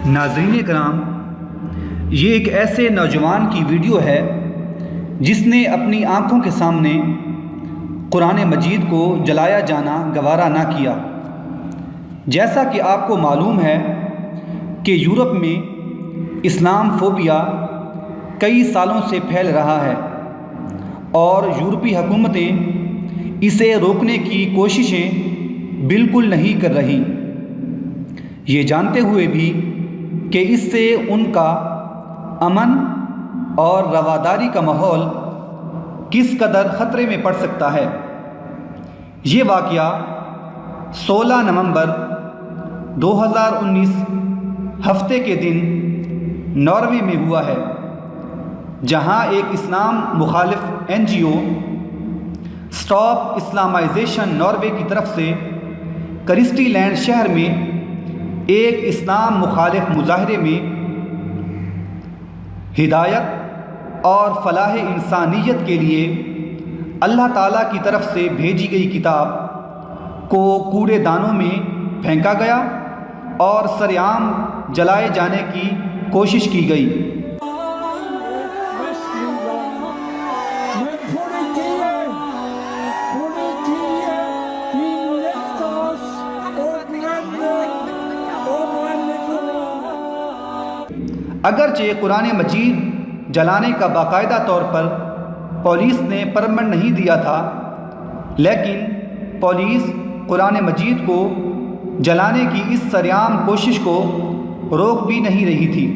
ناظرین کرام، یہ ایک ایسے نوجوان کی ویڈیو ہے جس نے اپنی آنکھوں کے سامنے قرآن مجید کو جلایا جانا گوارا نہ کیا۔ جیسا کہ آپ کو معلوم ہے کہ یورپ میں اسلام فوبیا کئی سالوں سے پھیل رہا ہے اور یورپی حکومتیں اسے روکنے کی کوششیں بالکل نہیں کر رہی، یہ جانتے ہوئے بھی کہ اس سے ان کا امن اور رواداری کا ماحول کس قدر خطرے میں پڑ سکتا ہے۔ یہ واقعہ 16 نومبر 2019 ہفتے کے دن ناروے میں ہوا ہے، جہاں ایک اسلام مخالف NGO اسٹاپ اسلامائزیشن ناروے کی طرف سے کرسٹی لینڈ شہر میں ایک اسلام مخالف مظاہرے میں ہدایت اور فلاح انسانیت کے لیے اللہ تعالیٰ کی طرف سے بھیجی گئی کتاب کو کوڑے دانوں میں پھینکا گیا اور سرعام جلائے جانے کی کوشش کی گئی۔ اگرچہ قرآن مجید جلانے کا باقاعدہ طور پر پولیس نے پرمٹ نہیں دیا تھا، لیکن پولیس قرآن مجید کو جلانے کی اس سرعام کوشش کو روک بھی نہیں رہی تھی۔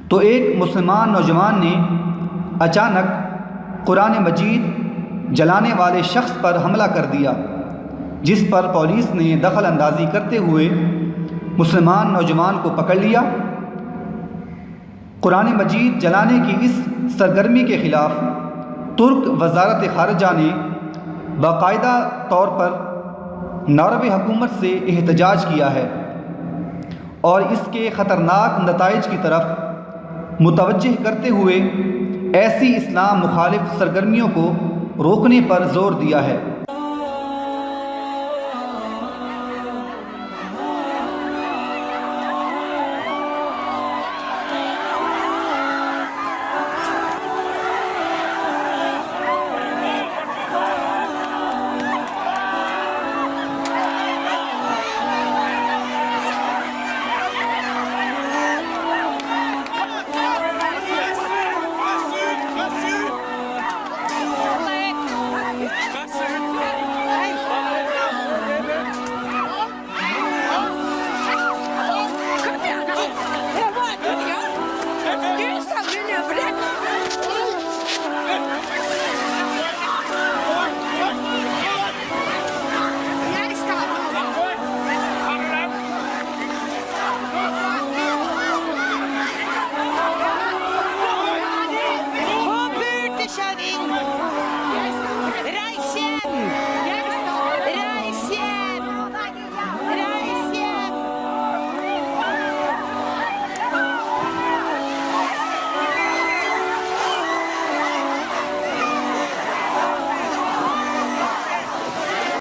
تو ایک مسلمان نوجوان نے اچانک قرآن مجید جلانے والے شخص پر حملہ کر دیا، جس پر پولیس نے دخل اندازی کرتے ہوئے مسلمان نوجوان کو پکڑ لیا۔ قرآن مجید جلانے کی اس سرگرمی کے خلاف ترک وزارت خارجہ نے باقاعدہ طور پر ناروے حکومت سے احتجاج کیا ہے اور اس کے خطرناک نتائج کی طرف متوجہ کرتے ہوئے ایسی اسلام مخالف سرگرمیوں کو روکنے پر زور دیا ہے۔